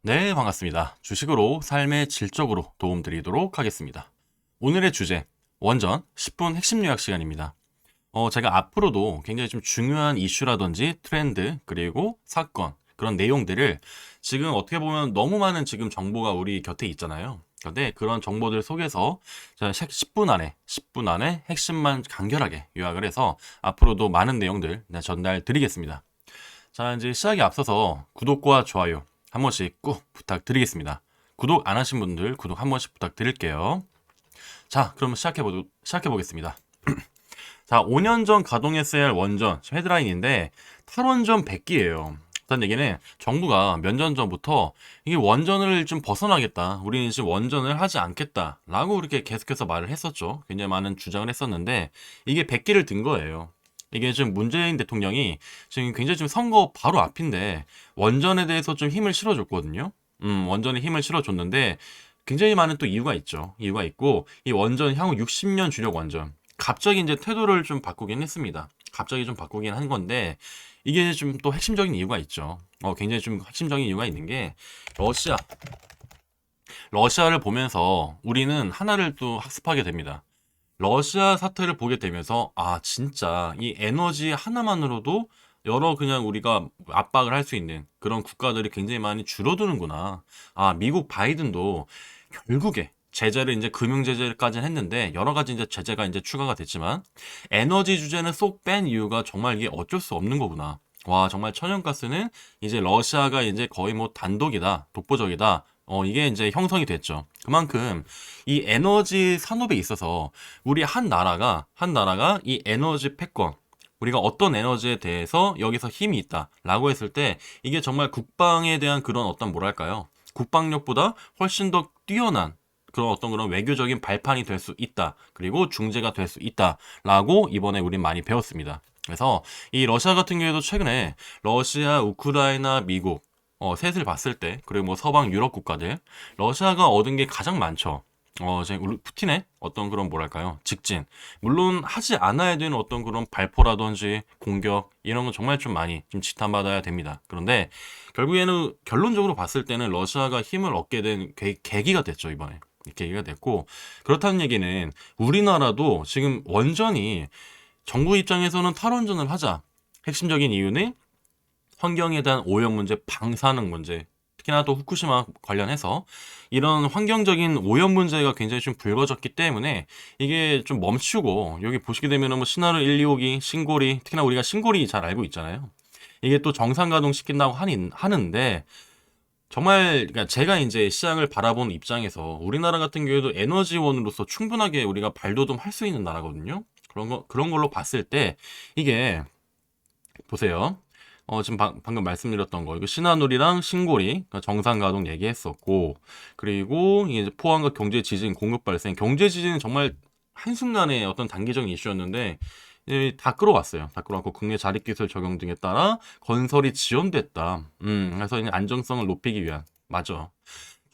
네, 반갑습니다. 주식으로 삶의 질 쪽으로 도움드리도록 하겠습니다. 오늘의 주제, 원전 10분 핵심 요약 시간입니다. 제가 앞으로도 굉장히 좀 중요한 이슈라든지 트렌드, 그리고 사건, 그런 내용들을 지금 어떻게 보면 너무 많은 지금 정보가 우리 곁에 있잖아요. 그런데 그런 정보들 속에서 제가 10분 안에 핵심만 간결하게 요약을 해서 앞으로도 많은 내용들 전달 드리겠습니다. 자, 이제 시작에 앞서서 구독과 좋아요 한 번씩 꼭 부탁드리겠습니다. 구독 안 하신 분들 구독 한 번씩 부탁드릴게요. 자, 그럼 시작해 보겠습니다. 자, 5년 전 가동했어야 할 원전 헤드라인인데 탈원전 100기예요. 어떤 얘기는 정부가 몇 년 전부터 이게 원전을 좀 벗어나겠다. 우리는 지금 원전을 하지 않겠다라고 이렇게 계속해서 말을 했었죠. 굉장히 많은 주장을 했었는데 이게 100기를 든 거예요. 이게 지금 문재인 대통령이 지금 굉장히 지금 선거 바로 앞인데 원전에 대해서 좀 힘을 실어줬거든요. 원전에 힘을 실어줬는데 굉장히 많은 또 이유가 있죠. 이유가 있고 이 원전 향후 60년 주력 원전 갑자기 이제 태도를 좀 바꾸긴 했습니다. 갑자기 좀 바꾸긴 한 건데 이게 좀 또 핵심적인 이유가 있죠. 굉장히 좀 핵심적인 이유가 있는 게 러시아 러시아를 보면서 우리는 하나를 또 학습하게 됩니다. 러시아 사태를 보게 되면서 아 진짜 이 에너지 하나만으로도 여러 그냥 우리가 압박을 할 수 있는 그런 국가들이 굉장히 많이 줄어드는구나. 아 미국 바이든도 결국에 제재를 이제 금융 제재까지는 했는데 여러 가지 이제 제재가 이제 추가가 됐지만 에너지 주제는 쏙 뺀 이유가 정말 이게 어쩔 수 없는 거구나. 와 정말 천연가스는 이제 러시아가 이제 거의 뭐 단독이다, 독보적이다. 이게 이제 형성이 됐죠. 그만큼 이 에너지 산업에 있어서 우리 한 나라가 이 에너지 패권 우리가 어떤 에너지에 대해서 여기서 힘이 있다라고 했을 때 이게 정말 국방에 대한 그런 어떤 뭐랄까요? 국방력보다 훨씬 더 뛰어난 그런 어떤 그런 외교적인 발판이 될 수 있다. 그리고 중재가 될 수 있다라고 이번에 우린 많이 배웠습니다. 그래서 이 러시아 같은 경우에도 최근에 러시아, 우크라이나, 미국 셋을 봤을 때 그리고 뭐 서방 유럽 국가들 러시아가 얻은 게 가장 많죠. 이제 푸틴의 어떤 그런 뭐랄까요 직진 물론 하지 않아야 되는 어떤 그런 발포라든지 공격 이런 건 정말 좀 많이 좀 지탄받아야 됩니다. 그런데 결국에는 결론적으로 봤을 때는 러시아가 힘을 얻게 된 계기가 됐죠 이번에 계기가 됐고 그렇다는 얘기는 우리나라도 지금 원전이 정부 입장에서는 탈원전을 하자 핵심적인 이유는 환경에 대한 오염 문제, 방사능 문제, 특히나 또 후쿠시마 관련해서 이런 환경적인 오염 문제가 굉장히 좀 불거졌기 때문에 이게 좀 멈추고 여기 보시게 되면은 뭐 신하를 1, 2호기, 신고리, 특히나 우리가 신고리 잘 알고 있잖아요. 이게 또 정상 가동 시킨다고 하는데 정말 그러니까 제가 이제 시장을 바라보는 입장에서 우리나라 같은 경우에도 에너지원으로서 충분하게 우리가 발돋움 할 수 있는 나라거든요. 그런 걸로 봤을 때 이게 보세요. 지금 방금 말씀드렸던 거, 이거 신한울이랑 신고리, 그러니까 정상 가동 얘기했었고, 그리고 이제 포항과 경제 지진 공급 발생, 경제 지진은 정말 한순간에 어떤 단기적인 이슈였는데, 다 끌어왔어요. 다 끌어왔고, 국내 자립기술 적용 등에 따라 건설이 지연됐다. 그래서 이제 안정성을 높이기 위한, 맞아.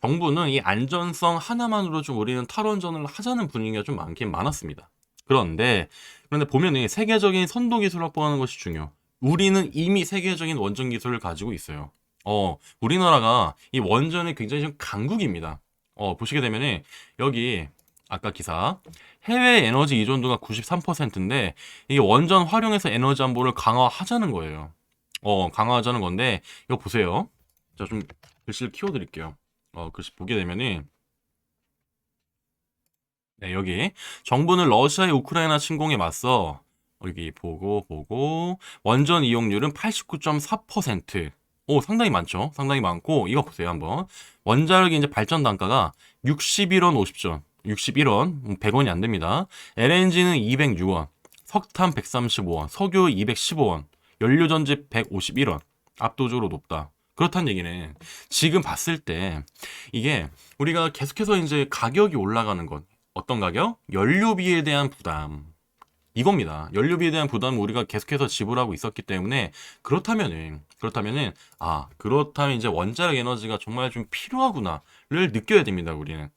정부는 이 안전성 하나만으로 좀 우리는 탈원전을 하자는 분위기가 좀 많긴 많았습니다. 그런데 보면은 세계적인 선도 기술 확보하는 것이 중요. 우리는 이미 세계적인 원전 기술을 가지고 있어요. 우리나라가 이 원전에 굉장히 좀 강국입니다. 보시게 되면은 여기 아까 기사 해외 에너지 의존도가 93%인데 이게 원전 활용해서 에너지 안보를 강화하자는 거예요. 강화하자는 건데 이거 보세요. 자, 좀 글씨를 키워드릴게요. 글씨 보게 되면은 네, 여기 정부는 러시아의 우크라이나 침공에 맞서 여기 보고 원전 이용률은 89.4%. 오, 상당히 많죠. 상당히 많고 이거 보세요, 한번. 원자력의 이제 발전 단가가 61원 50전. 61원, 100원이 안 됩니다. LNG는 206원, 석탄 135원, 석유 215원, 연료전지 151원. 압도적으로 높다. 그렇다는 얘기는 지금 봤을 때 이게 우리가 계속해서 이제 가격이 올라가는 것, 어떤 가격? 연료비에 대한 부담. 이겁니다. 연료비에 대한 부담을 우리가 계속해서 지불하고 있었기 때문에 그렇다면 이제 원자력 에너지가 정말 좀 필요하구나를 느껴야 됩니다. 우리는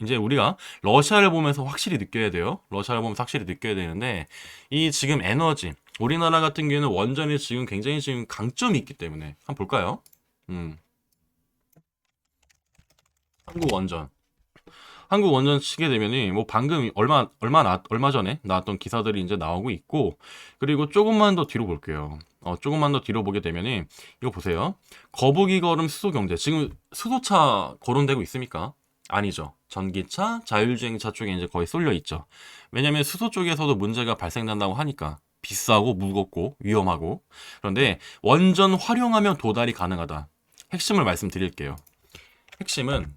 이제 우리가 러시아를 보면서 확실히 느껴야 돼요. 러시아를 보면서 확실히 느껴야 되는데 이 지금 에너지 우리나라 같은 경우에는 원전이 지금 굉장히 지금 강점이 있기 때문에 한번 볼까요? 음. 한국원전. 한국원전 치게 되면은 뭐 방금 얼마 전에 나왔던 기사들이 이제 나오고 있고, 그리고 조금만 더 뒤로 볼게요. 조금만 더 뒤로 보게 되면은 이거 보세요. 거북이 걸음 수소 경제. 지금 수소차 거론되고 있습니까? 아니죠. 전기차, 자율주행차 쪽에 이제 거의 쏠려 있죠. 왜냐면 수소 쪽에서도 문제가 발생된다고 하니까. 비싸고 무겁고 위험하고. 그런데 원전 활용하면 도달이 가능하다. 핵심을 말씀드릴게요. 핵심은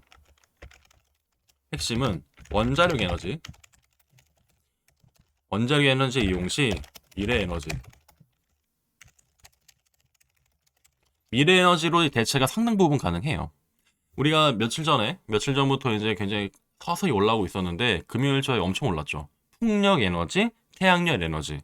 핵심은 원자력 에너지, 원자력 에너지 이용 시 미래 에너지. 미래 에너지로 대체가 상당 부분 가능해요. 우리가 며칠 전부터 이제 굉장히 서서히 올라오고 있었는데, 금요일초에 엄청 올랐죠. 풍력 에너지, 태양열 에너지.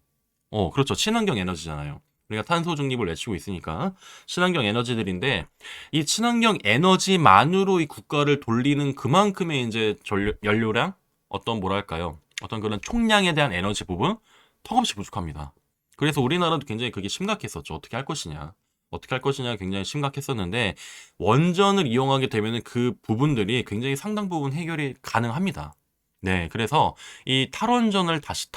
그렇죠. 친환경 에너지잖아요. 우리가 탄소 중립을 외치고 있으니까 친환경 에너지들인데, 이 친환경 에너지만으로 이 국가를 돌리는 그만큼의 이제 연료량, 어떤 뭐랄까요? 어떤 그런 총량에 대한 에너지 부분 턱없이 부족합니다. 그래서 우리나라도 굉장히 그게 심각했었죠. 어떻게 할 것이냐. 어떻게 할 것이냐 굉장히 심각했었는데, 원전을 이용하게 되면 그 부분들이 굉장히 상당 부분 해결이 가능합니다. 네, 그래서 이 탈원전을 다시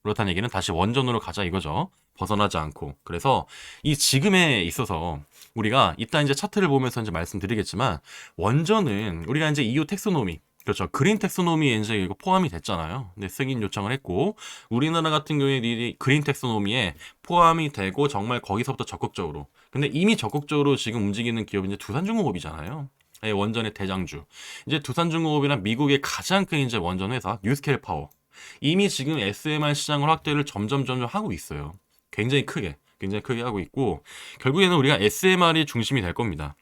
그렇다는 얘기는 다시 원전으로 가자 이거죠. 벗어나지 않고. 그래서 이 지금에 있어서 우리가 이따 이제 차트를 보면서 이제 말씀드리겠지만, 원전은 우리가 이제 EU 텍소노미, 그렇죠. 그린 텍소노미에 이제 이거 포함이 됐잖아요. 네, 승인 요청을 했고, 우리나라 같은 경우에 이 그린 텍소노미에 포함이 되고 정말 거기서부터 적극적으로. 근데 이미 적극적으로 지금 움직이는 기업이 이제 두산중공업이잖아요. 네, 원전의 대장주. 이제 두산중공업이란 미국의 가장 큰 이제 원전 회사 뉴스케일 파워. 이미 지금 SMR 시장을 확대를 점점 하고 있어요. 굉장히 크게 하고 있고, 결국에는 우리가 SMR이 중심이 될 겁니다.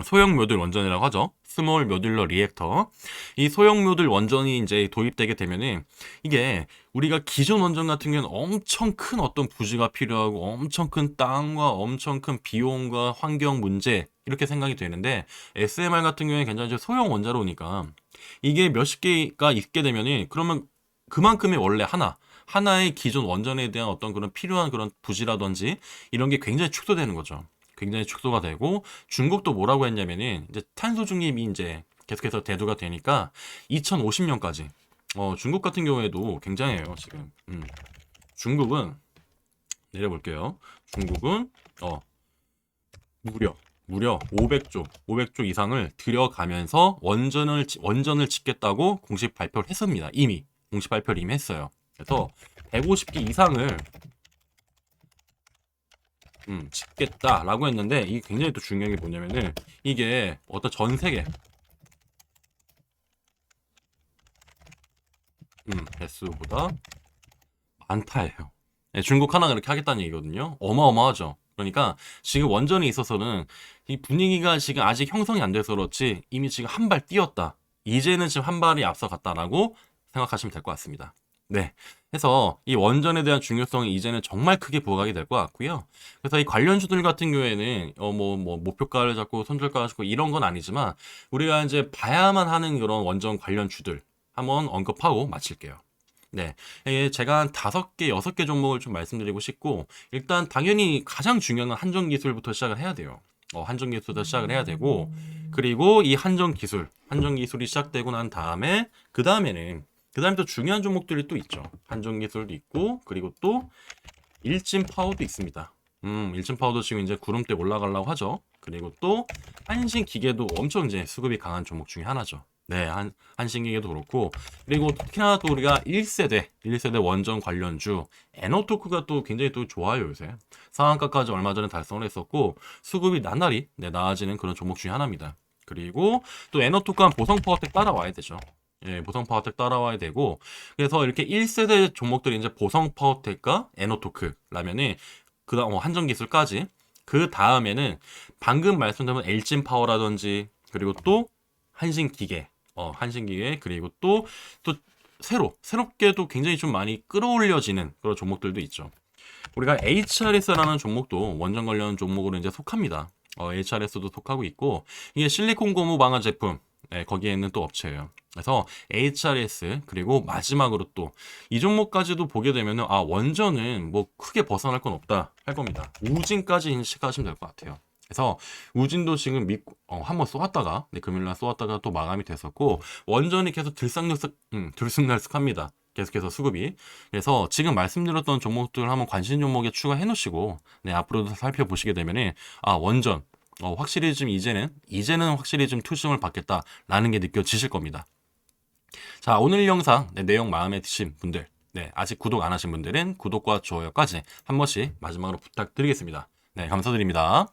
소형 모듈 원전이라고 하죠. 스몰 모듈러 리액터. 이 소형 모듈 원전이 이제 도입되게 되면은, 이게 우리가 기존 원전 같은 경우는 엄청 큰 어떤 부지가 필요하고 엄청 큰 땅과 엄청 큰 비용과 환경 문제 이렇게 생각이 되는데, SMR 같은 경우에 굉장히 소형 원자로니까 이게 몇십 개가 있게 되면은, 그러면 그만큼의 원래 하나의 기존 원전에 대한 어떤 그런 필요한 그런 부지라든지 이런 게 굉장히 축소되는 거죠. 굉장히 축소가 되고, 중국도 뭐라고 했냐면은 이제 탄소 중립이 이제 계속해서 대두가 되니까 2050년까지 중국 같은 경우에도 굉장해요 지금. 중국은 내려볼게요. 중국은 무려 500조 이상을 들여가면서 원전을 짓겠다고 공식 발표를 했습니다. 이미 공식 발표를 이미 했어요. 그래서 150기 이상을 짓겠다라고 했는데, 이게 굉장히 또 중요한 게 뭐냐면은, 이게 어떤 전 세계 배수보다 많다예요. 네, 중국 하나가 이렇게 하겠다는 얘기거든요. 어마어마하죠. 그러니까 지금 원전에 있어서는 이 분위기가 지금 아직 형성이 안 돼서 그렇지, 이미 지금 한 발 뛰었다. 이제는 지금 한 발이 앞서갔다라고 생각하시면 될 것 같습니다. 네. 해서 이 원전에 대한 중요성이 이제는 정말 크게 부각이 될 것 같고요. 그래서 이 관련주들 같은 경우에는 목표가를 잡고 손절가를 잡고 이런 건 아니지만, 우리가 이제 봐야만 하는 그런 원전 관련주들 한번 언급하고 마칠게요. 네. 제가 한 5개, 6개 종목을 좀 말씀드리고 싶고, 일단 당연히 가장 중요한 건 한전 기술부터 시작을 해야 돼요. 한전 기술부터 시작을 해야 되고, 그리고 이 한전 기술이 시작되고 난 다음에, 그 다음에 또 중요한 종목들이 또 있죠. 한전 기술도 있고, 그리고 또 일진 파워도 있습니다. 일진 파워도 지금 이제 구름대 올라가려고 하죠. 그리고 또 한신 기계도 엄청 이제 수급이 강한 종목 중에 하나죠. 네, 한신 기계도 그렇고, 그리고 특히나 또 우리가 1세대 원전 관련주 에너토크가 또 굉장히 또 좋아요 요새. 상한가까지 얼마 전에 달성을 했었고, 수급이 나날이 나아지는 그런 종목 중에 하나입니다. 그리고 또 에너토크한 보성파워텍 따라와야 되죠. 예, 보성파워텍 따라와야 되고, 그래서 이렇게 1세대 종목들이 이제 보성파워텍과 에너토크라면은, 그 다음 한전기술까지, 그 다음에는 방금 말씀드린 엘진파워라든지, 그리고 또 한신기계, 그리고 또 새롭게도 굉장히 좀 많이 끌어올려지는 그런 종목들도 있죠. 우리가 HRS라는 종목도 원전 관련 종목으로 이제 속합니다. HRS도 속하고 있고, 이게 실리콘 고무 방화 제품, 네, 거기에 있는 또 업체예요. 그래서 HRS, 그리고 마지막으로 또 이 종목까지도 보게 되면은, 원전은 뭐 크게 벗어날 건 없다 할 겁니다. 우진까지 인식하시면 될 것 같아요. 그래서 우진도 지금 한번 쏘았다가 네, 금요일날 쏘았다가 또 마감이 됐었고 원전이 계속 들쑥날쑥합니다. 계속해서 수급이. 그래서 지금 말씀드렸던 종목들 한번 관심 종목에 추가해 놓으시고 네, 앞으로도 살펴보시게 되면은 원전 확실히 좀 이제는 확실히 좀 투심을 받겠다라는 게 느껴지실 겁니다. 자, 오늘 영상 네, 내용 마음에 드신 분들, 네, 아직 구독 안 하신 분들은 구독과 좋아요까지 한 번씩 마지막으로 부탁드리겠습니다. 네, 감사드립니다.